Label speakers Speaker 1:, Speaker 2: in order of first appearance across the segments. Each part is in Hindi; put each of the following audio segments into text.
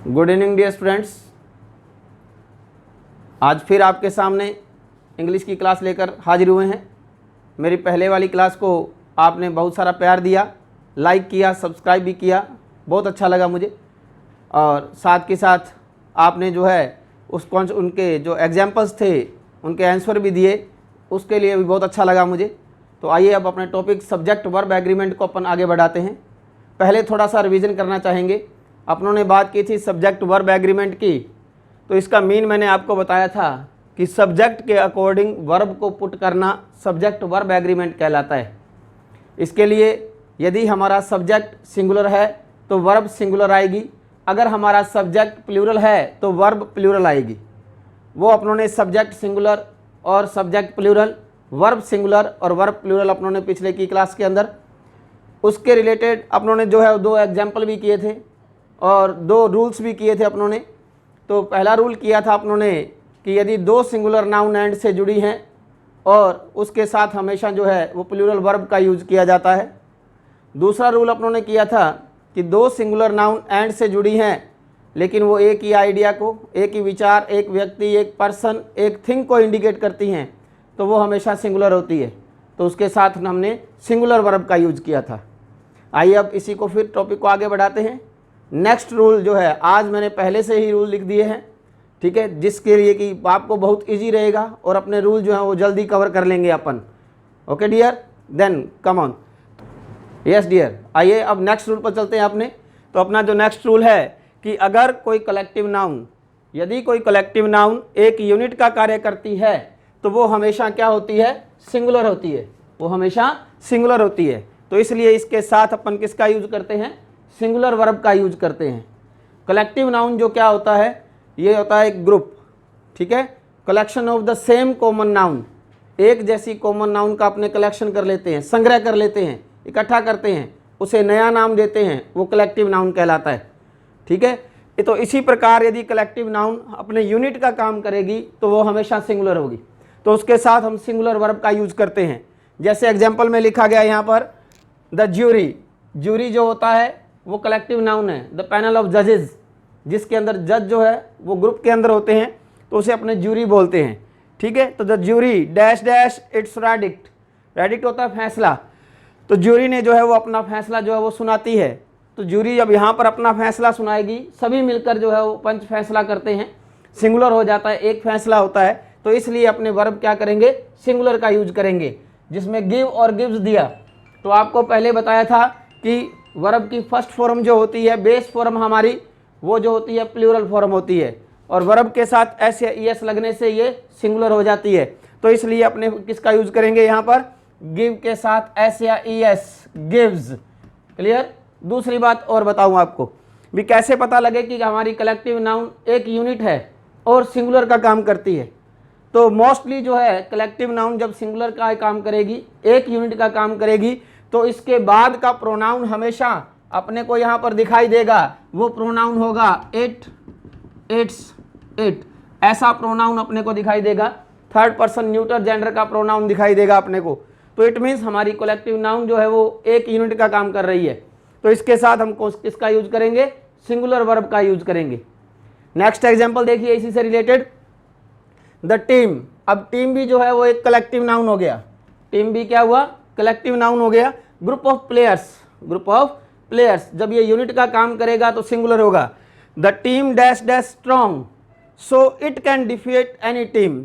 Speaker 1: Good evening dear students. आज फिर आपके सामने इंग्लिश की क्लास लेकर हाजिर हुए हैं। मेरी पहले वाली क्लास को आपने बहुत सारा प्यार दिया, लाइक किया, सब्सक्राइब भी किया, बहुत अच्छा लगा मुझे। और साथ के साथ आपने जो है उनके जो एग्जाम्पल्स थे उनके आंसर भी दिए, उसके लिए भी बहुत अच्छा लगा मुझे। तो आइए अब अपने टॉपिक सब्जेक्ट वर्ब एग्रीमेंट को अपन आगे बढ़ाते हैं। पहले थोड़ा सा रिवीजन करना चाहेंगे। अपनों ने बात की थी सब्जेक्ट वर्ब एग्रीमेंट की, तो इसका मीन मैंने आपको बताया था कि सब्जेक्ट के अकॉर्डिंग वर्ब को पुट करना सब्जेक्ट वर्ब एग्रीमेंट कहलाता है। इसके लिए यदि हमारा सब्जेक्ट सिंगुलर है तो वर्ब सिंगुलर आएगी, अगर हमारा सब्जेक्ट प्लूरल है तो वर्ब प्लूरल आएगी। वो अपनों ने सब्जेक्ट सिंगुलर और सब्जेक्ट प्लूरल, वर्ब सिंगुलर और वर्ब प्लूरल अपनों ने पिछले की क्लास के अंदर उसके रिलेटेड अपनों ने जो है 2 एग्जाम्पल भी किए थे और 2 रूल्स भी किए थे अपनों ने। तो पहला रूल किया था अपनों ने कि यदि 2 सिंगुलर नाउन एंड से जुड़ी हैं और उसके साथ हमेशा जो है वो प्लूरल वर्ब का यूज किया जाता है। दूसरा रूल अपनों ने किया था कि 2 सिंगुलर नाउन एंड से जुड़ी हैं लेकिन वो एक ही आइडिया को, एक ही विचार, एक व्यक्ति, एक पर्सन, एक थिंग को इंडिकेट करती हैं तो वो हमेशा सिंगुलर होती है। तो उसके साथ हमने सिंगुलर वर्ब का यूज किया था। आइए अब इसी को फिर टॉपिक को आगे बढ़ाते हैं। नेक्स्ट रूल जो है आज मैंने पहले से ही रूल लिख दिए हैं, ठीक है, जिसके लिए कि आपको बहुत इजी रहेगा और अपने रूल जो है वो जल्दी कवर कर लेंगे अपन। Okay dear, then come on. Yes dear, आइए अब नेक्स्ट रूल पर चलते हैं अपने। तो अपना जो नेक्स्ट रूल है कि अगर कोई कलेक्टिव नाउन, यदि कोई कलेक्टिव नाउन एक यूनिट का कार्य करती है तो वो हमेशा क्या होती है? सिंगुलर होती है। वो हमेशा सिंगुलर होती है। तो इसलिए इसके साथ अपन किसका यूज करते हैं? सिंगुलर वर्ब का यूज करते हैं। कलेक्टिव नाउन जो क्या होता है? ये होता है एक ग्रुप, ठीक है, collection of the same common noun. एक जैसी कॉमन नाउन का अपने कलेक्शन कर लेते हैं, संग्रह कर लेते हैं, इकट्ठा करते हैं, उसे नया नाम देते हैं, वो कलेक्टिव नाउन कहलाता है। ठीक है, तो इसी प्रकार यदि कलेक्टिव नाउन अपने यूनिट का काम करेगी तो वो हमेशा सिंगुलर होगी। तो उसके साथ हम सिंगुलर वर्ब का यूज करते हैं। जैसे एग्जाम्पल में लिखा गया यहाँ पर द ज्यूरी। ज्यूरी जो होता है वो कलेक्टिव नाउन है। द पैनल ऑफ जजेस, जिसके अंदर जज जो है वो ग्रुप के अंदर होते हैं तो उसे अपने ज्यूरी बोलते हैं। ठीक है, तो the jury dash dash it's verdict. Verdict होता है फैसला। तो ज्यूरी ने जो है वो अपना फैसला जो है वो सुनाती है। तो ज्यूरी जब यहाँ पर अपना फैसला सुनाएगी, सभी मिलकर जो है वो पंच फैसला करते हैं, सिंगुलर हो जाता है, एक फैसला होता है। तो इसलिए अपने वर्ब क्या करेंगे? सिंगुलर का यूज करेंगे। जिसमें गिव और गिव्स दिया, तो आपको पहले बताया था कि वर्ब की फर्स्ट फॉर्म जो होती है, बेस फॉर्म हमारी, वो जो होती है प्लूरल फॉर्म होती है और वर्ब के साथ एस या ईएस लगने से ये सिंगुलर हो जाती है। तो इसलिए अपने किसका यूज करेंगे यहाँ पर? गिव के साथ एस या ईएस, गिव्स। क्लियर? दूसरी बात और बताऊँ आपको भी, कैसे पता लगे कि हमारी कलेक्टिव नाउन एक यूनिट है और सिंगुलर का काम करती है। तो मोस्टली जो है कलेक्टिव नाउन जब सिंगुलर का काम करेगी, एक यूनिट का काम करेगी, तो इसके बाद का प्रोनाउन हमेशा अपने को यहाँ पर दिखाई देगा। वो प्रोनाउन होगा इट, इट्स, इट, ऐसा प्रोनाउन अपने को दिखाई देगा। थर्ड पर्सन न्यूटर जेंडर का प्रोनाउन दिखाई देगा अपने को। तो इट मीन्स हमारी कलेक्टिव नाउन जो है वो एक यूनिट का काम कर रही है। तो इसके साथ हम किसका यूज करेंगे? सिंगुलर वर्ब का यूज करेंगे। नेक्स्ट एग्जाम्पल देखिए इसी से रिलेटेड, द टीम। अब टीम भी जो है वो एक कलेक्टिव नाउन हो गया। टीम भी क्या हुआ? कलेक्टिव नाउन हो गया। Group of players, group of players, जब ये यूनिट का काम करेगा तो सिंगुलर होगा। The team dash dash strong so it can defeat any team.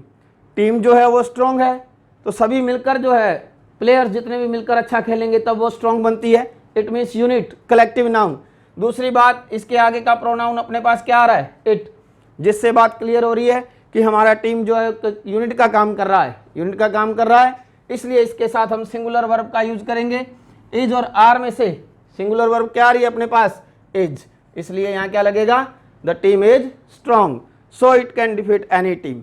Speaker 1: Team जो है वो स्ट्रॉन्ग है तो सभी मिलकर जो है, प्लेयर्स जितने भी मिलकर अच्छा खेलेंगे तब वो स्ट्रॉन्ग बनती है। It means unit, collective noun. दूसरी बात, इसके आगे का प्रोनाउन अपने पास क्या आ रहा है? इट, जिससे बात क्लियर हो रही है कि हमारा टीम जो है यूनिट का काम कर रहा है, यूनिट का काम कर रहा है। इसलिए इसके साथ हम सिंगुलर वर्ब का यूज करेंगे। इज और आर में से सिंगुलर वर्ब क्या आ रही है अपने पास? इज। इसलिए यहाँ क्या लगेगा? The team is strong so it can defeat any team.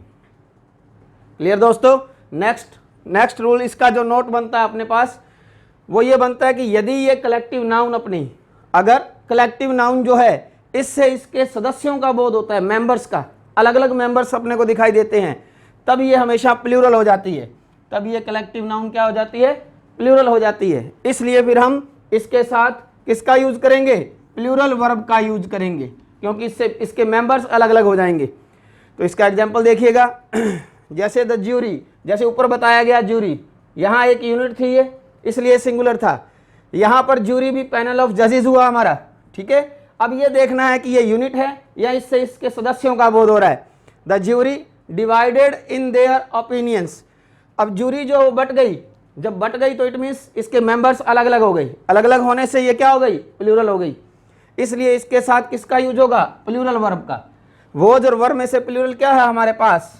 Speaker 1: Clear दोस्तों? नेक्स्ट रूल इसका जो नोट बनता है अपने पास वो ये बनता है कि यदि ये कलेक्टिव नाउन अपनी, अगर कलेक्टिव नाउन जो है इससे इसके सदस्यों का बोध होता है, मेंबर्स का, अलग अलग मेंबर्स अपने को दिखाई देते हैं, तब ये हमेशा प्लूरल हो जाती है। तब ये कलेक्टिव नाउन क्या हो जाती है? प्लूरल हो जाती है। इसलिए फिर हम इसके साथ किसका यूज करेंगे? प्लूरल वर्ब का यूज करेंगे। क्योंकि इससे इसके मेंबर्स अलग अलग हो जाएंगे। तो इसका एग्जाम्पल देखिएगा, जैसे द ज्यूरी, जैसे ऊपर बताया गया ज्यूरी, यहाँ एक यूनिट थी ये, इसलिए सिंगुलर था। यहाँ पर ज्यूरी भी पैनल ऑफ जजेस हुआ हमारा, ठीक है। अब ये देखना है कि ये यूनिट है या इससे इसके सदस्यों का बोध हो रहा है। The jury divided in their opinions. अब ज्यूरी जो बट गई, जब बट गई तो इट मीन्स इसके मेंबर्स अलग अलग हो गई। अलग अलग होने से ये क्या हो गई, प्लूरल हो गई। इसलिए इसके साथ किसका यूज होगा, प्लूरल वर्ब का। वोज और वर में से प्लूरल क्या है हमारे पास,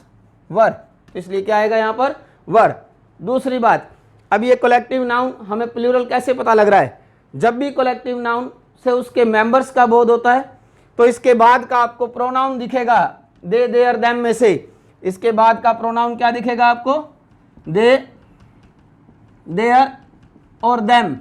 Speaker 1: वर, इसलिए क्या आएगा यहाँ पर, वर। दूसरी बात, अब ये कलेक्टिव नाउन हमें प्लूरल कैसे पता लग रहा है, जब भी कलेक्टिव नाउन से उसके मेंबर्स का बोध होता है तो इसके बाद का आपको प्रोनाउन दिखेगा दे, देयर, देम में से। इसके बाद का प्रोनाउन क्या दिखेगा आपको, दे, देयर और देम,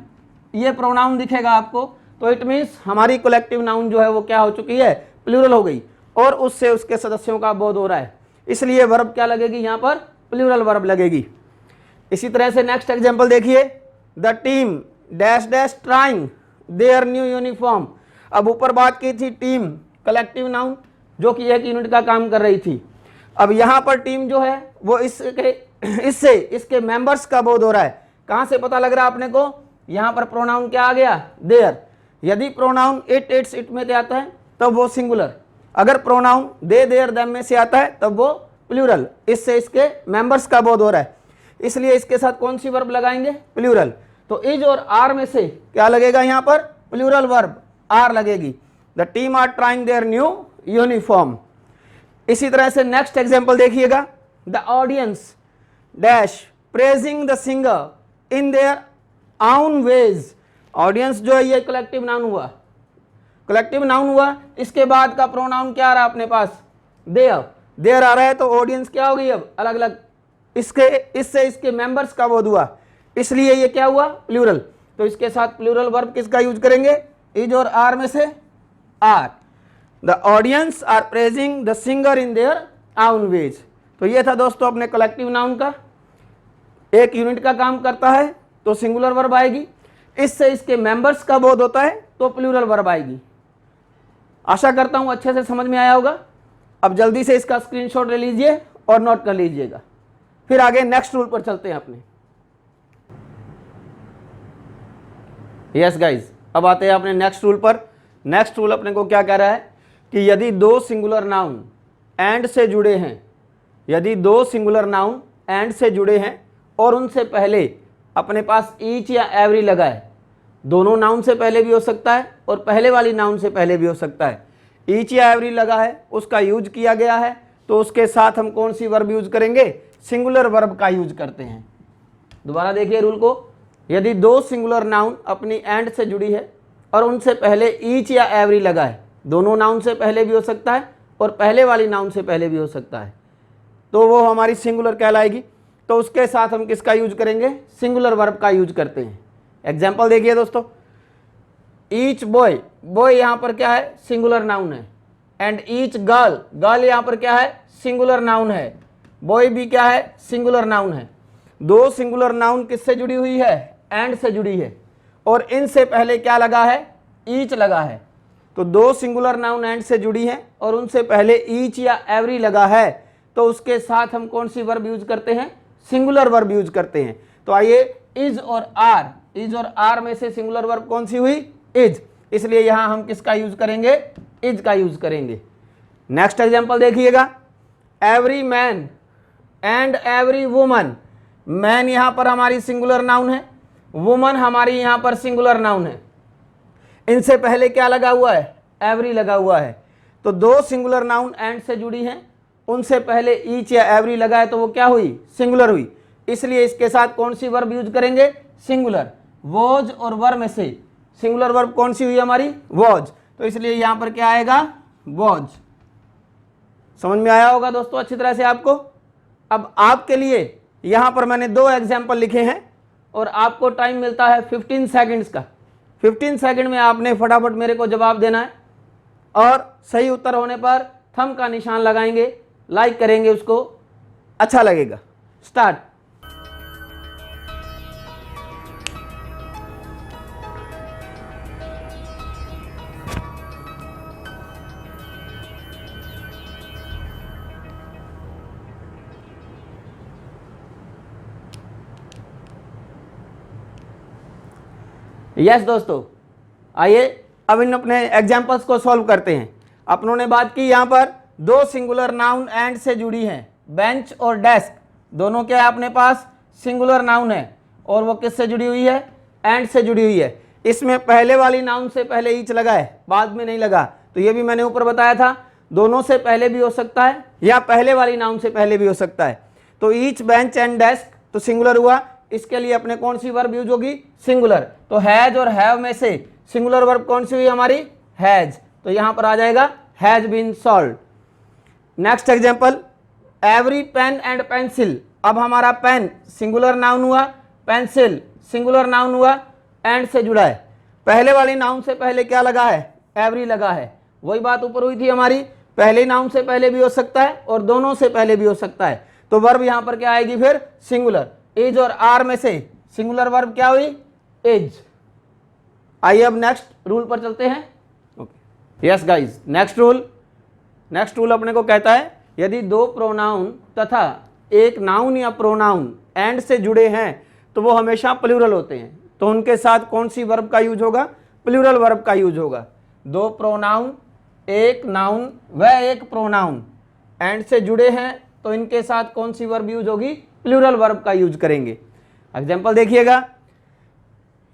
Speaker 1: ये प्रोनाउन दिखेगा आपको। तो इट मीन्स हमारी कलेक्टिव नाउन जो है वो क्या हो चुकी है, प्लूरल हो गई, और उससे उसके सदस्यों का बोध हो रहा है, इसलिए वर्ब क्या लगेगी यहाँ पर, प्लूरल वर्ब लगेगी। इसी तरह से नेक्स्ट एग्जांपल देखिए, the team dash dash trying their new uniform. अब ऊपर बात की थी टीम, कलेक्टिव नाउन जो कि एक यूनिट का काम कर रही थी। अब यहाँ पर टीम जो है वो इससे इसके मेंबर्स का बोध हो रहा है। कहाँ से पता लग रहा है आपने को, यहाँ पर प्रोनाउन क्या आ गया, देयर। यदि प्रोनाउन इट, इट्स, इट में से आता है तब वो सिंगुलर, अगर प्रोनाउन दे, देयर, देम में से आता है तब वो प्लूरल। इससे इसके मेंबर्स का बोध हो रहा है, इसलिए इसके साथ कौन सी वर्ब लगाएंगे, प्लूरल। तो इज और आर में से क्या लगेगा यहाँ पर, प्लूरल वर्ब आर लगेगी। The team are trying their new uniform. इसी तरह से नेक्स्ट एग्जांपल देखिएगा, the audience dash praising the singer in their own ways. Audience जो है ये कलेक्टिव नाउन हुआ, कलेक्टिव नाउन हुआ। इसके बाद का प्रोनाउन क्या आ रहा है अपने पास, देयर, देयर आ रहा है, तो ऑडियंस क्या हो गई अब अलग अलग, इससे इसके मेंबर्स का बोध हुआ, इसलिए ये क्या हुआ, प्लूरल। तो इसके साथ प्लूरल वर्ब किसका यूज करेंगे, इज और आर में से are. The audience are praising the singer in their own ways. तो ये था दोस्तों अपने कलेक्टिव नाउन का, एक यूनिट का काम करता है तो सिंगुलर वर्ब आएगी, इससे इसके मेंबर्स का बोध होता है तो प्लूरल वर्ब आएगी। आशा करता हूं अच्छे से समझ में आया होगा। अब जल्दी से इसका स्क्रीनशॉट ले लीजिए और नोट कर लीजिएगा, फिर आगे नेक्स्ट रूल पर चलते हैं अपने। यस गाइज, अब आते हैं अपने नेक्स्ट रूल पर। नेक्स्ट रूल अपने को क्या कह रहा है कि यदि दो सिंगुलर नाउन एंड से जुड़े हैं, यदि दो सिंगुलर नाउन एंड से जुड़े हैं और उनसे पहले अपने पास ईच या एवरी लगा है, दोनों नाउन से पहले भी हो सकता है और पहले वाली नाउन से पहले भी हो सकता है, ईच या एवरी लगा है, उसका यूज किया गया है, तो उसके साथ हम कौन सी वर्ब यूज करेंगे, सिंगुलर वर्ब का यूज करते हैं। दोबारा देखिए रूल को, यदि दो सिंगुलर नाउन अपनी एंड से जुड़ी है और उनसे पहले ईच या एवरी लगा है, दोनों नाउन से पहले भी हो सकता है और पहले वाली नाउन से पहले भी हो सकता है, तो वो हमारी सिंगुलर कहलाएगी। तो उसके साथ हम किसका यूज करेंगे, सिंगुलर वर्ब का यूज करते हैं। एग्जाम्पल देखिए दोस्तों, ईच बॉय, बॉय यहाँ पर क्या है, सिंगुलर नाउन है, एंड ईच गर्ल, गर्ल यहाँ पर क्या है, सिंगुलर नाउन है, बॉय भी क्या है, सिंगुलर नाउन है। दो सिंगुलर नाउन किससे जुड़ी हुई है, एंड से जुड़ी है, और इनसे पहले क्या लगा है, ईच लगा है। तो दो सिंगुलर नाउन एंड से जुड़ी है और उनसे पहले ईच या एवरी लगा है, तो उसके साथ हम कौन सी वर्ब यूज करते हैं, सिंगुलर वर्ब यूज करते हैं। तो आइए, इज और आर, इज और आर में से सिंगुलर वर्ब कौन सी हुई, इज, इसलिए यहां हम किसका यूज करेंगे, इज का यूज करेंगे। नेक्स्ट एग्जांपल देखिएगा, every man and every woman. Man यहां पर हमारी सिंगुलर नाउन है, वुमन हमारी यहां पर सिंगुलर नाउन है, इनसे पहले क्या लगा हुआ है, एवरी लगा हुआ है। तो दो सिंगुलर नाउन एंड से जुड़ी हैं, उनसे पहले ईच या एवरी लगा है, तो वो क्या हुई, सिंगुलर हुई, इसलिए इसके साथ कौन सी वर्ब यूज करेंगे, सिंगुलर। वॉज और वर में से सिंगुलर वर्ब कौन सी हुई हमारी, वॉज, तो इसलिए यहां पर क्या आएगा, वॉज। समझ में आया होगा दोस्तों अच्छी तरह से आपको। अब आपके लिए यहां पर मैंने दो एग्जाम्पल लिखे हैं और आपको टाइम मिलता है 15 सेकंड्स का। 15 सेकंड में आपने फटाफट मेरे को जवाब देना है और सही उत्तर होने पर थंब का निशान लगाएंगे, लाइक करेंगे, उसको अच्छा लगेगा। स्टार्ट। यस दोस्तों, आइए अब इन अपने एग्जाम्पल्स को सॉल्व करते हैं। अपनों ने बात की यहाँ पर दो सिंगुलर नाउन एंड से जुड़ी हैं, बेंच और डेस्क दोनों क्या है अपने पास, सिंगुलर नाउन है, और वो किससे जुड़ी हुई है, एंड से जुड़ी हुई है। इसमें पहले वाली नाउन से पहले ईच लगा है, बाद में नहीं लगा, तो ये भी मैंने ऊपर बताया था, दोनों से पहले भी हो सकता है या पहले वाली नाउन से पहले भी हो सकता है। तो ईच, बेंच एंड डेस्क तो सिंगुलर हुआ, इसके लिए अपने कौन सी वर्ब यूज होगी, सिंगुलर। तो हैज और हैव में से सिंगुलर वर्ब कौन सी हुई हमारी, हैज, तो यहां पर आ जाएगा has been solved. Next example, every pen and pencil. अब हमारा पेन सिंगुलर नाउन हुआ, पेंसिल सिंगुलर नाउन हुआ, एंड से जुड़ा है। पहले वाली नाउन से पहले क्या लगा है, एवरी लगा है। वही बात ऊपर हुई थी हमारी, पहले नाउन से पहले भी हो सकता है और दोनों से पहले भी हो सकता है। तो वर्ब यहां पर क्या आएगी फिर, सिंगुलर। इज और आर में से सिंगुलर वर्ब क्या हुई, इज। आइए अब नेक्स्ट रूल पर चलते हैं। यस गाइस, नेक्स्ट रूल अपने को कहता है यदि दो प्रोनाउन तथा एक नाउन या प्रोनाउन एंड से जुड़े हैं तो वो हमेशा प्लूरल होते हैं। तो उनके साथ कौन सी वर्ब का यूज होगा, प्लूरल वर्ब का यूज होगा। दो प्रोनाउन, एक नाउन व एक प्रोनाउन एंड से जुड़े हैं तो इनके साथ कौन सी वर्ब यूज होगी, प्लूरल वर्ब का यूज करेंगे। एग्जांपल देखिएगा,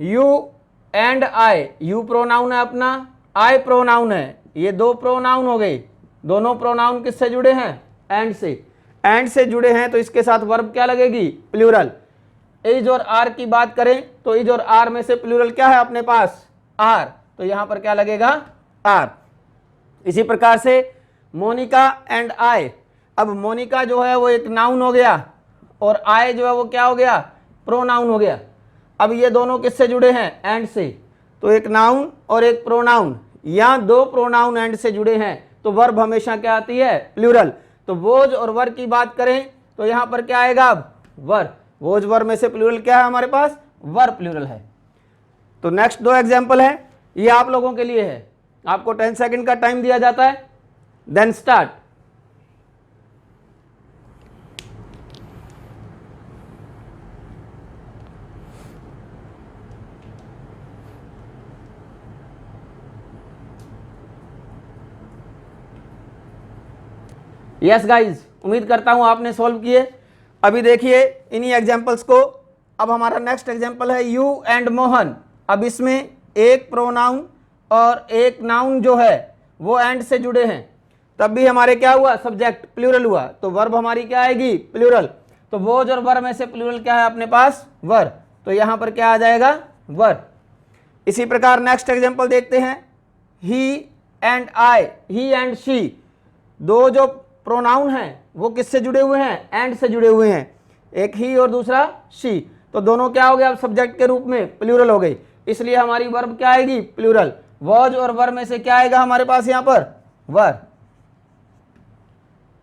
Speaker 1: you and I, you pronoun है अपना, आई प्रोनाउन है, ये दो प्रोनाउन हो गए। दोनों प्रोनाउन किससे जुड़े हैं, एंड से। एंड से जुड़े हैं तो इसके साथ वर्ब क्या लगेगी, प्लूरल। इज और आर की बात करें तो इज और आर में से प्लूरल क्या है अपने पास, आर, तो यहां पर क्या लगेगा, आर। इसी प्रकार से मोनिका एंड आई। अब मोनिका जो है वो एक नाउन हो गया और आई जो है वो क्या हो गया, प्रोनाउन हो गया। अब ये दोनों किससे जुड़े हैं, एंड से। तो एक नाउन और एक प्रोनाउन या दो प्रोनाउन एंड से जुड़े हैं तो वर्ब हमेशा क्या आती है, प्लूरल। तो वोज और वर की बात करें तो यहां पर क्या आएगा, अब वर। वोज वर में से प्लूरल क्या है हमारे पास, वर प्लूरल है। तो नेक्स्ट दो एग्जाम्पल है, ये आप लोगों के लिए है। आपको 10 सेकंड का टाइम दिया जाता है, देन स्टार्ट। यस गाइज, उम्मीद करता हूं आपने सॉल्व किए। अभी देखिए इन्हीं एग्जांपल्स को। अब हमारा नेक्स्ट एग्जांपल है यू एंड मोहन। अब इसमें एक प्रोनाउन और एक नाउन जो है वो एंड से जुड़े हैं, तब भी हमारे क्या हुआ, सब्जेक्ट प्लूरल हुआ, तो वर्ब हमारी क्या आएगी, प्लूरल। तो वोज और वर में से प्लूरल क्या है अपने पास, वर, तो यहां पर क्या आ जाएगा, वर। इसी प्रकार नेक्स्ट एग्जांपल देखते हैं, he and I, he and she. दो जो प्रोनाउन हैं वो किससे जुड़े हुए हैं, एंड से जुड़े हुए हैं, एक ही और दूसरा शी। तो दोनों क्या हो गया, अब सब्जेक्ट के रूप में प्लूरल हो गई, इसलिए हमारी वर्ब क्या आएगी, प्लूरल। वॉज और वर में से क्या आएगा हमारे पास यहाँ पर, वर।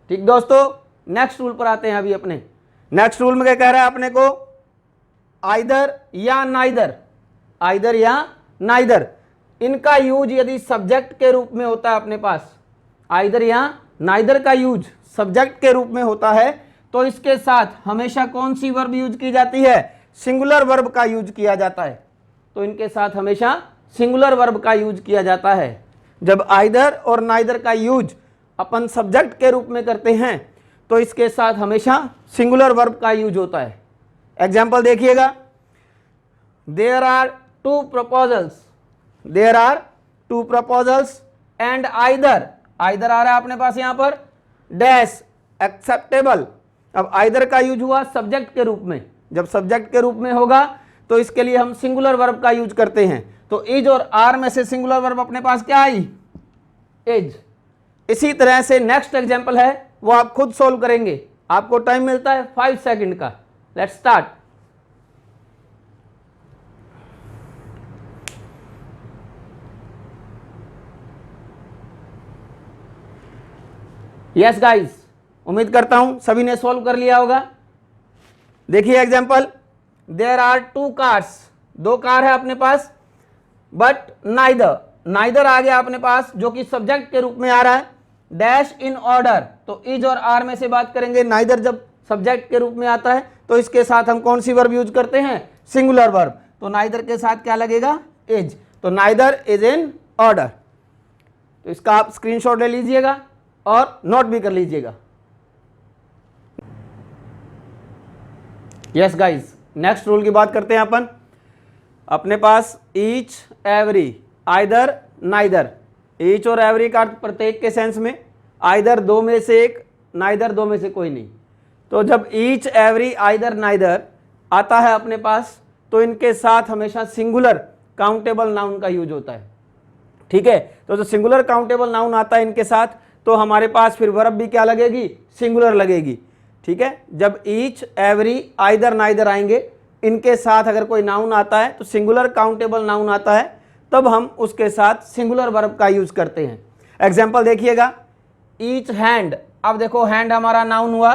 Speaker 1: ठीक दोस्तों, नेक्स्ट रूल पर आते हैं। अभी अपने नेक्स्ट रूल में क्या कह रहा है अपने को, आइदर या नाइदर। आइदर या नाइदर, इनका यूज यदि सब्जेक्ट के रूप में होता है अपने पास, आइदर या नाइदर का यूज सब्जेक्ट के रूप में होता है तो इसके साथ हमेशा कौन सी वर्ब यूज की जाती है, सिंगुलर वर्ब का यूज किया जाता है। तो इनके साथ हमेशा सिंगुलर वर्ब का यूज किया जाता है। जब आइदर और नाइदर का यूज अपन सब्जेक्ट के रूप में करते हैं तो इसके साथ हमेशा सिंगुलर वर्ब का यूज होता है। एग्जाम्पल देखिएगा, there are two proposals, there are two proposals and either, either आ रहा है अपने पास यहां पर, डैश एक्सेप्टेबल। अब आइदर का यूज हुआ सब्जेक्ट के रूप में, जब सब्जेक्ट के रूप में होगा तो इसके लिए हम सिंगुलर वर्ब का यूज करते हैं। तो इज और आर में से सिंगुलर वर्ब अपने पास क्या आई, इज। इसी तरह से नेक्स्ट एग्जांपल है वो आप खुद सोल्व करेंगे, आपको टाइम मिलता है 5 सेकंड का। Let's start. यस गाइस, उम्मीद करता हूं सभी ने सॉल्व कर लिया होगा। देखिए example, there are two cars, दो कार है अपने पास, बट नाइदर, नाइदर आ गया अपने पास जो कि सब्जेक्ट के रूप में आ रहा है, डैश इन ऑर्डर। तो इज और आर में से बात करेंगे, नाइदर जब सब्जेक्ट के रूप में आता है तो इसके साथ हम कौन सी वर्ब यूज करते हैं, सिंगुलर वर्ब। तो नाइदर के साथ क्या लगेगा, इज, तो नाइदर इज इन ऑर्डर। तो इसका आप स्क्रीनशॉट ले लीजिएगा और नोट भी कर लीजिएगा। यस गाइस, नेक्स्ट रूल की बात करते हैं अपन। अपने पास each, every, either, neither. Each और एवरी का अर्थ प्रत्येक के सेंस में, आइदर दो में से एक, नाइदर दो में से कोई नहीं। तो जब ईच, एवरी, आइदर, नाइदर आता है अपने पास, तो इनके साथ हमेशा सिंगुलर काउंटेबल नाउन का यूज होता है। ठीक है, तो जो सिंगुलर काउंटेबल नाउन आता है इनके साथ, तो हमारे पास फिर वर्ब भी क्या लगेगी, सिंगुलर लगेगी। ठीक है, जब ईच, एवरी, आइदर, नाइदर आएंगे, इनके साथ अगर कोई नाउन आता है तो सिंगुलर काउंटेबल नाउन आता है, तब हम उसके साथ सिंगुलर वर्ब का यूज करते हैं। एग्जाम्पल देखिएगा, ईच हैंड। अब देखो हैंड हमारा नाउन हुआ,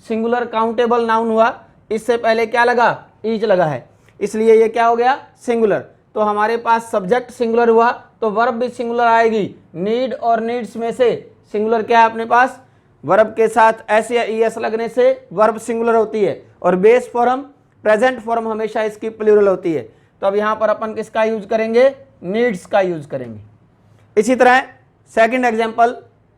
Speaker 1: सिंगुलर काउंटेबल नाउन हुआ, इससे पहले क्या लगा, ईच लगा है, इसलिए ये क्या हो गया, सिंगुलर। तो हमारे पास सब्जेक्ट सिंगुलर हुआ तो वर्ब भी सिंगुलर आएगी। नीड और नीड्स में से सिंगुलर क्या है अपने पास, वर्ब के साथ एस या ईएस लगने से वर्ब सिंगुलर होती है, और बेस फॉर्म, प्रेजेंट फॉर्म हमेशा इसकी प्लूरल होती है। तो अब यहाँ पर अपन किसका यूज करेंगे, नीड्स का यूज करेंगे। इसी तरह सेकंड एग्जांपल,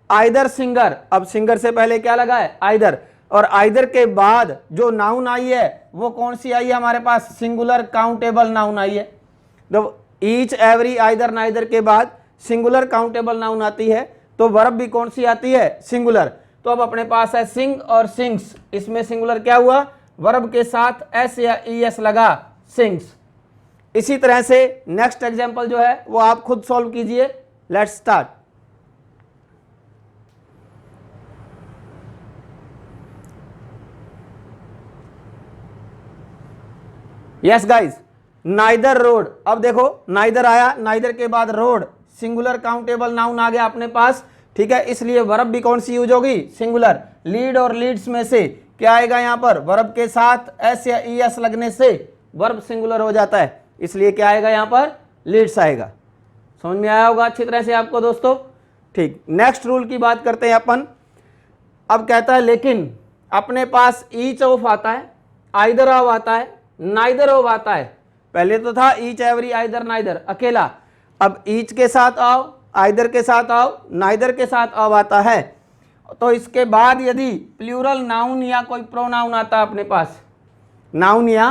Speaker 1: आइदर सिंगर। अब सिंगर से पहले क्या लगा है, आइदर, और आइदर के बाद जो नाउन आई है वो कौन सी आई है हमारे पास, सिंगुलर काउंटेबल नाउन आई है। तो ईच, एवरी, आइदर, नाइदर के बाद सिंगुलर काउंटेबल नाउन आती है, तो वर्ब भी कौन सी आती है, सिंगुलर। तो अब अपने पास है सिंग और सिंग्स, इसमें सिंगुलर क्या हुआ, वर्ब के साथ एस या ईएस लगा, सिंग्स। इसी तरह से नेक्स्ट एग्जांपल जो है वो आप खुद सॉल्व कीजिए। Let's start. Yes guys, neither road. अब देखो नाइदर आया, नाइदर के बाद रोड, सिंगुलर काउंटेबल नाउन आ गया अपने पास। ठीक है, इसलिए वर्ब भी कौन सी यूज होगी, सिंगुलर। लीड और लीड्स में से क्या आएगा यहाँ पर, वर्ब के साथ एस या ईएस लगने से वर्ब सिंगुलर हो जाता है, इसलिए क्या आएगा यहाँ पर, लीड्स आएगा। समझ में आया होगा अच्छी तरह से आपको दोस्तों। ठीक, नेक्स्ट रूल की बात करते हैं अपन। अब कहता है लेकिन अपने पास ईच ऑफ आता है, आइदर ऑफ आता है, नाइदर ऑफ आता है। पहले तो था ईच, एवरी, आइदर, नाइदर अकेला, अब ईच के साथ आओ, आइदर के साथ आओ, नाइदर के साथ ऑफ आता है। तो इसके बाद यदि प्लूरल नाउन या कोई प्रोनाउन आता है अपने पास, नाउन या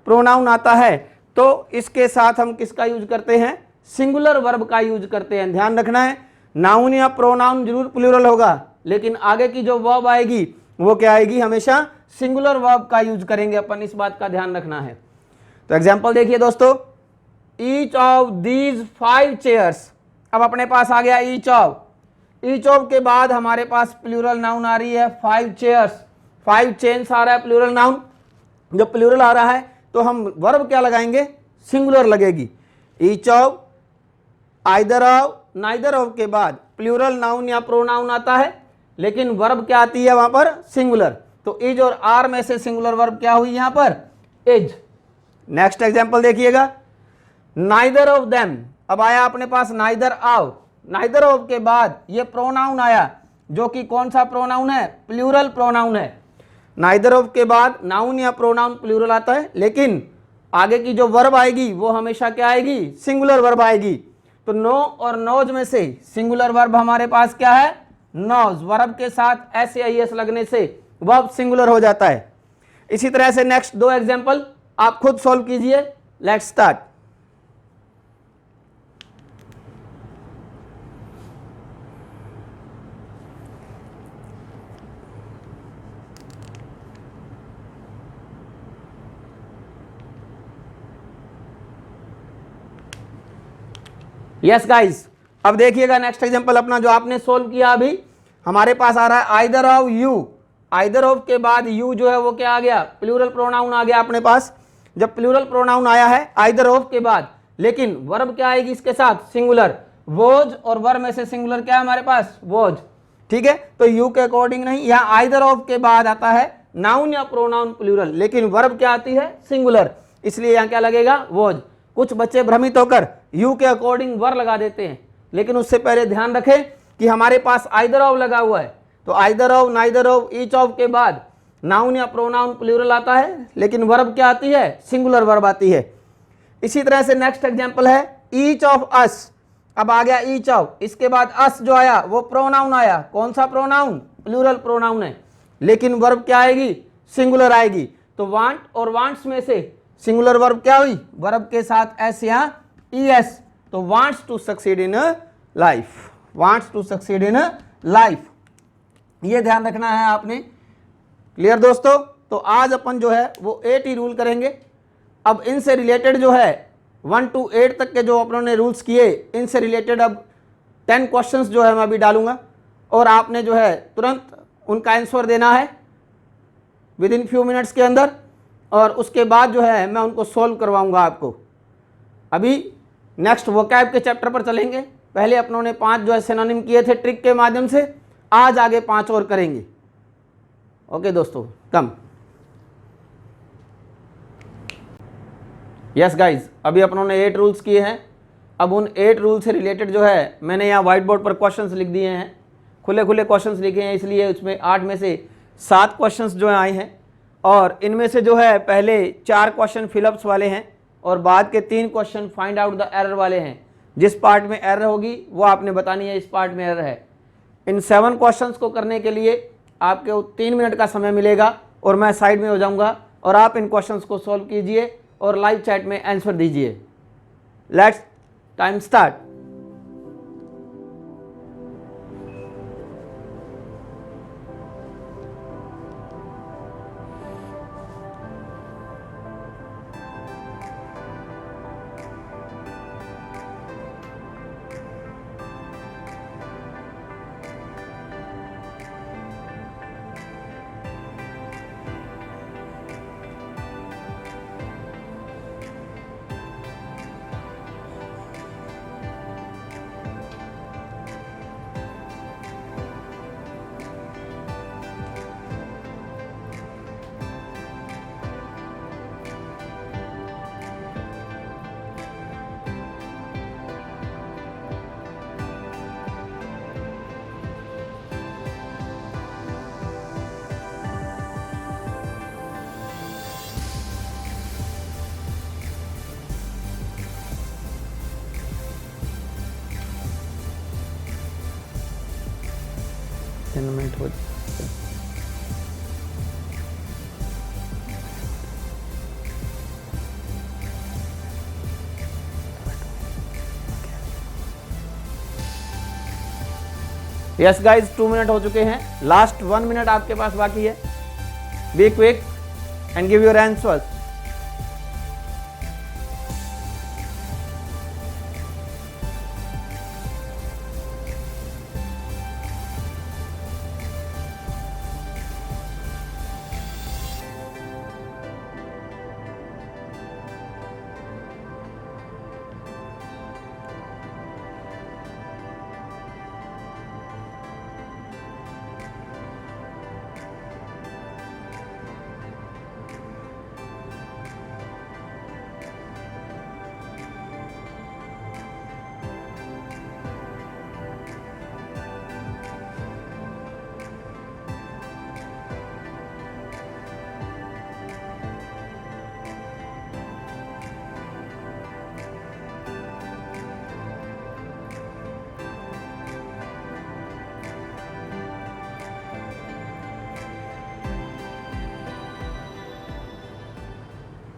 Speaker 1: प्रोनाउन आता है, तो इसके साथ हम किसका यूज करते हैं, सिंगुलर वर्ब का यूज करते हैं। ध्यान रखना है, नाउन या प्रोनाउन जरूर प्लूरल होगा, लेकिन आगे की जो वर्ब आएगी वो क्या आएगी, हमेशा सिंगुलर वर्ब का यूज करेंगे अपन, इस बात का ध्यान रखना है। तो एग्जांपल देखिए दोस्तों, ईच ऑफ दीज 5 चेयर्स। अब अपने पास आ गया ईच ऑफ, ईच ऑफ के बाद हमारे पास प्लूरल नाउन आ रही है 5 चेयर्स, 5 चेयर्स आ रहा है प्लूरल नाउन। जब प्लूरल आ रहा है तो हम वर्ब क्या लगाएंगे, सिंगुलर लगेगी। Each of, either of, neither of के बाद प्लूरल नाउन या प्रोनाउन आता है, लेकिन वर्ब क्या आती है वहां पर, सिंगुलर। तो इज और आर में से सिंगुलर वर्ब क्या हुई यहां पर, इज। नेक्स्ट एग्जांपल देखिएगा, नाइदर ऑफ देम। अब आया अपने पास नाइदर ऑफ, नाइदर ऑफ के बाद ये प्रोनाउन आया, जो कि कौन सा प्रोनाउन है, प्लूरल प्रोनाउन है। नाइदर ऑफ के बाद नाउन या प्रोनाउन प्लूरल आता है, लेकिन आगे की जो वर्ब आएगी वो हमेशा क्या आएगी, सिंगुलर वर्ब आएगी। तो नो और नोज में से सिंगुलर वर्ब हमारे पास क्या है, नोज। वर्ब के साथ एस या एस लगने से वर्ब सिंगुलर हो जाता है। इसी तरह से नेक्स्ट 2 एग्जांपल आप खुद सॉल्व कीजिए। Let's start. यस गाइस, अब देखिएगा नेक्स्ट एग्जांपल अपना जो आपने सोल्व किया अभी, हमारे पास आ रहा है either of you. Either of के बाद यू जो है वो क्या आ गया, प्लूरल प्रोनाउन आ गया अपने पास। जब प्लूरल प्रोनाउन आया है आइदर ऑफ के बाद, लेकिन वर्ब क्या आएगी इसके साथ, सिंगुलर। वोज और वर्ब में से सिंगुलर क्या है हमारे पास, वोज। ठीक है, तो यू के अकॉर्डिंग नहीं, यहाँ आइदर ऑफ के बाद आता है नाउन या प्रोनाउन प्लूरल, लेकिन वर्ब क्या आती है, सिंगुलर, इसलिए यहाँ क्या लगेगा, वोज। कुछ बच्चे भ्रमित होकर यू के अकॉर्डिंग वर लगा देते हैं, लेकिन उससे पहले ध्यान रखें कि हमारे पास आइदर ऑफ लगा हुआ है, तो either of, neither of, each of के बाद नाउन या प्रोनाउन प्लूरल आता है, लेकिन वर्ब क्या आती है, सिंगुलर वर्ब आती है। इसी तरह से नेक्स्ट एग्जांपल है ईच ऑफ अस, अब आ गया ईच ऑफ, इसके बाद अस जो आया वो प्रोनाउन आया, कौन सा प्रोनाउन, प्लूरल प्रोनाउन है, लेकिन वर्ब क्या आएगी, सिंगुलर आएगी। तो वांट और वांट्स में से सिंगुलर वर्ब क्या हुई, वर्ब के साथ एस या ईएस, तो wants to succeed in life, wants to succeed in life, ये ध्यान रखना है आपने। क्लियर दोस्तों। तो आज अपन जो है वो 8 ही रूल करेंगे। अब इनसे रिलेटेड जो है 1 to 8 तक के जो अपनों ने रूल्स किए, इनसे रिलेटेड अब 10 क्वेश्चंस जो है मैं अभी डालूंगा और आपने जो है तुरंत उनका आंसर देना है विद इन फ्यू मिनट्स के अंदर, और उसके बाद जो है मैं उनको सॉल्व करवाऊंगा आपको। अभी नेक्स्ट वोकैब के चैप्टर पर चलेंगे। पहले अपनों ने 5 जो है सिनोनिम किए थे ट्रिक के माध्यम से, आज आगे 5 और करेंगे। ओके दोस्तों, कम। यस गाइज, अभी अपनों ने 8 रूल्स किए हैं। अब उन 8 रूल से रिलेटेड जो है मैंने यहाँ व्हाइट बोर्ड पर क्वेश्चंस लिख दिए हैं, खुले खुले क्वेश्चंस लिखे हैं, इसलिए उसमें 8 में से 7 क्वेश्चंस जो आए हैं, और इनमें से जो है पहले 4 क्वेश्चन फिलअप्स वाले हैं और बाद के 3 question find out the error वाले हैं। जिस पार्ट में एरर होगी वो आपने बतानी है, इस पार्ट में एरर है। इन 7 क्वेश्चंस को करने के लिए आपको 3 मिनट का समय मिलेगा और मैं साइड में हो जाऊंगा और आप इन क्वेश्चंस को सॉल्व कीजिए और लाइव चैट में आंसर दीजिए। Let's time start. मिनट हो यस गाइज, 2 मिनट हो चुके हैं। लास्ट 1 मिनट आपके पास बाकी है। Be quick and give your answers.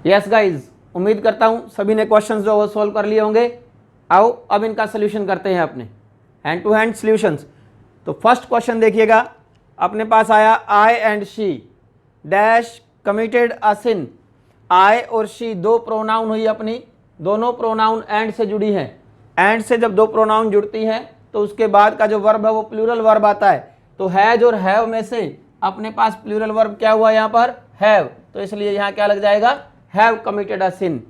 Speaker 1: Yes guys, उम्मीद करता हूं सभी ने क्वेश्चंस जो वो सॉल्व कर लिए होंगे। आओ अब इनका सोल्यूशन करते हैं अपने हैंड टू हैंड सॉल्यूशंस। तो फर्स्ट क्वेश्चन देखिएगा, अपने पास आया I and she dash committed a sin. I और शी 2 प्रोनाउन हुई अपनी, दोनों प्रोनाउन एंड से जुड़ी हैं। एंड से जब 2 प्रोनाउन जुड़ती हैं तो उसके बाद का जो वर्ब है वो प्लूरल वर्ब आता है। तो हैज और हैव में से अपने पास प्लूरल वर्ब क्या हुआ यहाँ पर, हैव, तो इसलिए यहाँ क्या लग जाएगा, have committed a sin.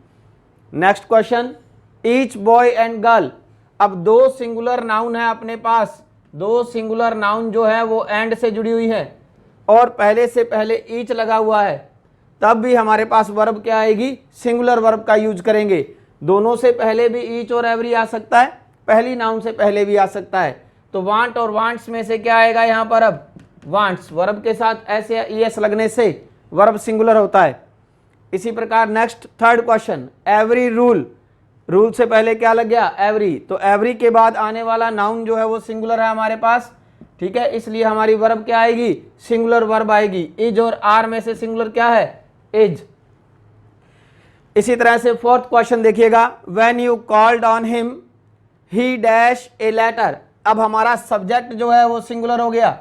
Speaker 1: Next question, each boy and girl. अब 2 सिंगुलर नाउन है अपने पास, 2 सिंगुलर नाउन जो है वो एंड से जुड़ी हुई है और पहले से पहले ईच लगा हुआ है, तब भी हमारे पास वर्ब क्या आएगी, सिंगुलर वर्ब का यूज करेंगे। दोनों से पहले भी ईच और एवरी आ सकता है, पहली नाउन से पहले भी आ सकता है। तो वांट और वांट्स में से क्या आएगा यहाँ पर, अब वांट्स वर्ब के साथ एस या ईएस लगने से वर्ब सिंगुलर होता है। इसी प्रकार next third question, every rule. Rule से पहले क्या लग गया, एवरी, तो एवरी के बाद आने वाला नाउन जो है वो सिंगुलर है हमारे पास, ठीक है, इसलिए हमारी वर्ब क्या आएगी, सिंगुलर वर्ब आएगी। इज और आर में से सिंगुलर क्या है, इज। इसी तरह से फोर्थ क्वेश्चन देखिएगा, when you called on him he dash a letter. अब हमारा सब्जेक्ट जो है वो सिंगुलर हो गया।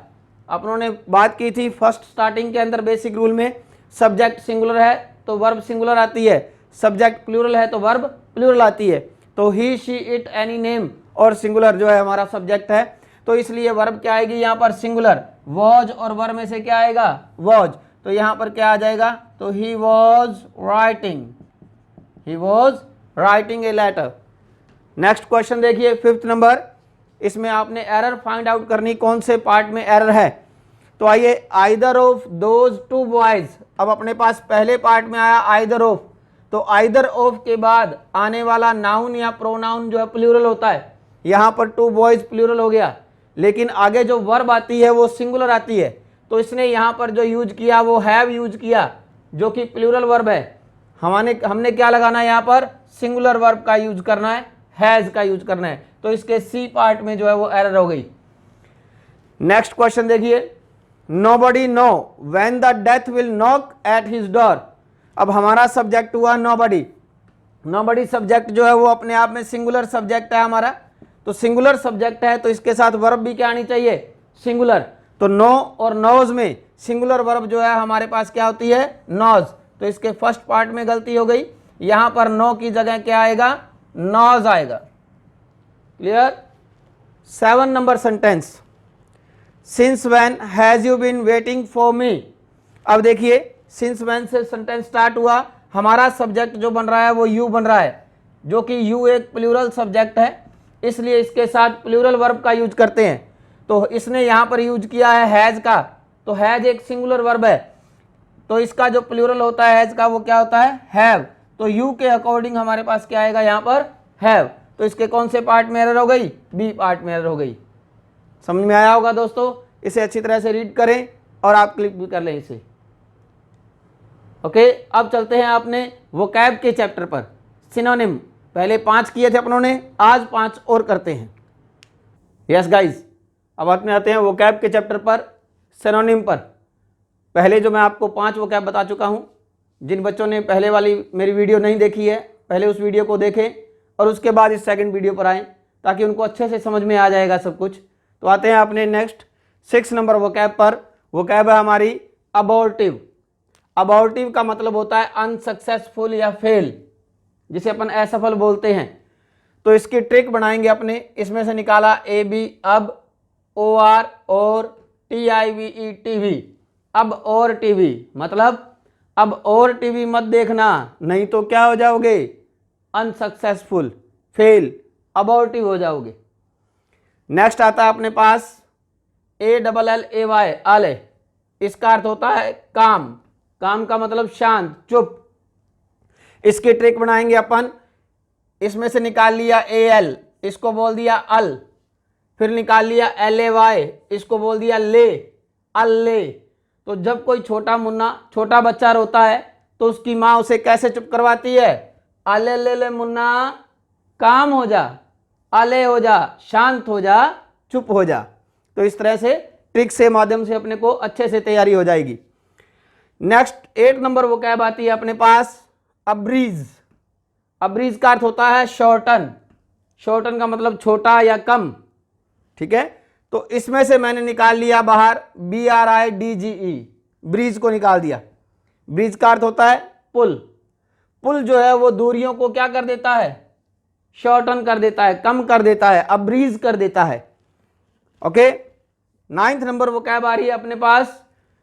Speaker 1: अपनों ने बात की थी फर्स्ट स्टार्टिंग के अंदर बेसिक रूल में, सब्जेक्ट सिंगुलर है तो वर्ब सिंगुलर आती है, सब्जेक्ट प्लूरल है तो वर्ब प्लूरल आती है। तो ही शी इट एनी नेम और सिंगुलर जो है हमारा सब्जेक्ट है, तो इसलिए वर्ब क्या आएगी यहाँ पर, सिंगुलर। वॉज और वर्ब में से क्या आएगा, वॉज, तो यहाँ पर क्या आ जाएगा, तो he was writing, he was writing a letter. Next question देखिए, फिफ्थ नंबर, इसमें आपने एरर फाइंड आउट करनी, कौन से पार्ट में एरर है। तो आइए, either of those two boys. अब अपने पास पहले पार्ट में आया आइदर ऑफ, तो आइदर ऑफ के बाद आने वाला नाउन या प्रोनाउन जो है प्लूरल होता है, यहाँ पर टू बॉयज प्लूरल हो गया, लेकिन आगे जो वर्ब आती है वो सिंगुलर आती है, तो इसने यहाँ पर जो यूज किया वो हैव यूज किया, जो कि प्लूरल वर्ब है। हमने क्या लगाना है यहाँ पर, सिंगुलर वर्ब का यूज करना है, हैज का यूज करना है, तो इसके सी पार्ट में जो है वो एरर हो गई। नेक्स्ट क्वेश्चन देखिए, nobody know when the death will knock at his door. अब हमारा सब्जेक्ट हुआ नोबडी, नोबडी सब्जेक्ट जो है वो अपने आप में सिंगुलर सब्जेक्ट है हमारा, तो सिंगुलर सब्जेक्ट है तो इसके साथ वर्ब भी क्या आनी चाहिए, सिंगुलर। तो नो और नोज में सिंगुलर वर्ब जो है हमारे पास क्या होती है, नोज, तो इसके फर्स्ट पार्ट में गलती हो गई, यहां पर नो की जगह क्या आएगा, नोज आएगा। Clear. 7 number sentence, since when has you been waiting for me. अब देखिए, सिंस व्हेन से सेंटेंस स्टार्ट हुआ, हमारा सब्जेक्ट जो बन रहा है वो यू बन रहा है, जो कि यू एक प्लूरल सब्जेक्ट है, इसलिए इसके साथ प्लूरल वर्ब का यूज करते हैं। तो इसने यहां पर यूज किया है हैज का, तो हैज एक सिंगुलर वर्ब है, तो इसका जो प्लूरल होता है हैज का वो क्या होता है, हैव। तो यू के अकॉर्डिंग हमारे पास क्या आएगा यहाँ पर, हैव। तो इसके कौन से पार्ट में एरर हो गई, बी पार्ट में एरर हो गई। समझ में आया होगा दोस्तों, इसे अच्छी तरह से रीड करें और आप क्लिक भी कर लें इसे। ओके, अब चलते हैं अपने वोकैब के चैप्टर पर। सिनोनिम पहले 5 किए थे अपनों ने, आज 5 और करते हैं। यस गाइज, अब अपने आते हैं वोकैब के चैप्टर पर, सिनोनिम पर। पहले जो मैं आपको 5 वोकैब बता चुका हूं, जिन बच्चों ने पहले वाली मेरी वीडियो नहीं देखी है, पहले उस वीडियो को देखें और उसके बाद इस सेकंड वीडियो पर आएँ, ताकि उनको अच्छे से समझ में आ जाएगा सब कुछ। तो आते हैं अपने नेक्स्ट 6 नंबर वोकैब पर। वोकैब है हमारी अबॉर्टिव। अबॉर्टिव का मतलब होता है अनसक्सेसफुल या फेल, जिसे अपन असफल बोलते हैं। तो इसकी ट्रिक बनाएंगे अपने, इसमें से निकाला ए बी, अब, ओ आर और T I V E TV. अब और टीवी मतलब अब और टीवी मत देखना, नहीं तो क्या हो जाओगे, अनसक्सेसफुल, फेल, अबॉर्टिव हो जाओगे। नेक्स्ट आता है अपने पास A double L A Y, allay. इसका अर्थ होता है काम, काम का मतलब शांत, चुप। इसकी ट्रिक बनाएंगे अपन, इसमें से निकाल लिया ए एल, इसको बोल दिया अल, फिर निकाल लिया एल ए वाई, इसको बोल दिया ले, अल्ले। तो जब कोई छोटा मुन्ना, छोटा बच्चा रोता है तो उसकी माँ उसे कैसे चुप करवाती है, अले ले ले मुन्ना, काम हो जा, अले हो जा, शांत हो जा, चुप हो जा। तो इस तरह से ट्रिक से माध्यम से अपने को अच्छे से तैयारी हो जाएगी। नेक्स्ट 8 नंबर वोकैब आती है अपने पास, अब्रीज। अब्रीज का अर्थ होता है शॉर्टन। शॉर्टन का मतलब छोटा या कम, ठीक है। तो इसमें से मैंने निकाल लिया बाहर BRIDGE, ब्रीज को निकाल दिया। ब्रीज का अर्थ होता है पुल। पुल जो है वो दूरियों को क्या कर देता है, शॉर्टन कर देता है, कम कर देता है, अब्रीज कर देता है। ओके, 9th नंबर वोकैब आ रही है अपने पास,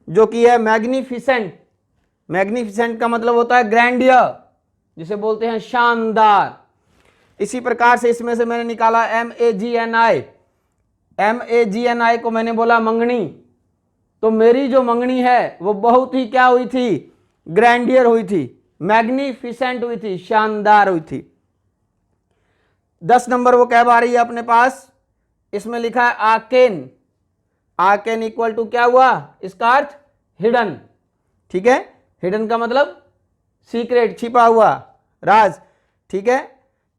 Speaker 1: जो कि है मैग्निफिसेंट। मैग्निफिसेंट का मतलब होता है ग्रैंडियर, जिसे बोलते हैं शानदार। इसी प्रकार से इसमें से मैंने निकाला MAGNI। MAGNI को मैंने बोला मंगनी, तो मेरी जो मंगनी है वो बहुत ही क्या हुई थी, ग्रैंडियर हुई थी, मैग्निफिसेंट हुई थी, शानदार हुई थी। 10 नंबर वो कैब आ रही है अपने पास, इसमें लिखा है आकेन। आकेन इक्वल टू क्या हुआ, इसका अर्थ हिडन, ठीक है। हिडन का मतलब सीक्रेट, छिपा हुआ, राज, ठीक है।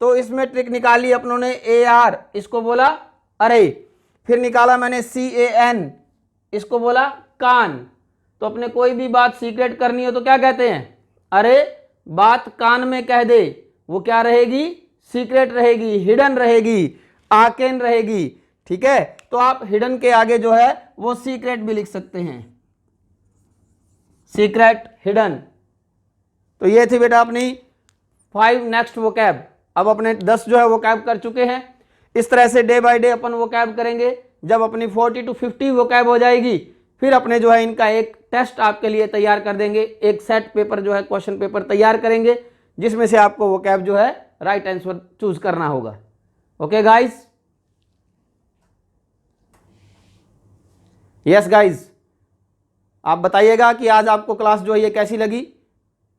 Speaker 1: तो इसमें ट्रिक निकाली अपनों ने AR, इसको बोला अरे। फिर निकाला मैंने CAN, इसको बोला कान। तो अपने कोई भी बात सीक्रेट करनी हो तो क्या कहते हैं, अरे बात कान में कह दे, वो क्या रहेगी, सीक्रेट रहेगी, हिडन रहेगी, आकेन रहेगी। ठीक है, तो आप हिडन के आगे जो है वो सीक्रेट भी लिख सकते हैं, सीक्रेट, हिडन। तो ये थी बेटा अपनी 5 नेक्स्ट वोकैब। अब अपने 10 जो है वोकैब कर चुके हैं। इस तरह से day by day upon vocab करेंगे। जब अपनी 40 to 50 वोकैब हो जाएगी, फिर अपने जो है इनका एक टेस्ट आपके लिए तैयार कर देंगे, एक सेट पेपर जो है क्वेश्चन पेपर तैयार करेंगे, जिसमें से आपको वोकैब जो है राइट आंसर चूज करना होगा। ओके गाइस, यस गाइस, आप बताइएगा कि आज आपको क्लास जो है ये कैसी लगी।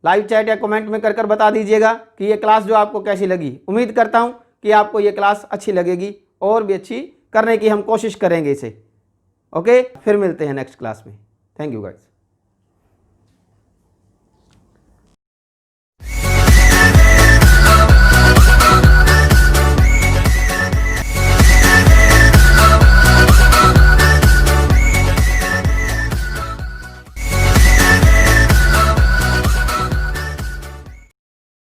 Speaker 1: लाइव चैट या कमेंट में कर बता दीजिएगा कि ये क्लास जो आपको कैसी लगी। उम्मीद करता हूं कि आपको ये क्लास अच्छी लगेगी और भी अच्छी करने की हम कोशिश करेंगे इसे। ओके, फिर मिलते हैं नेक्स्ट क्लास में। Thank you guys.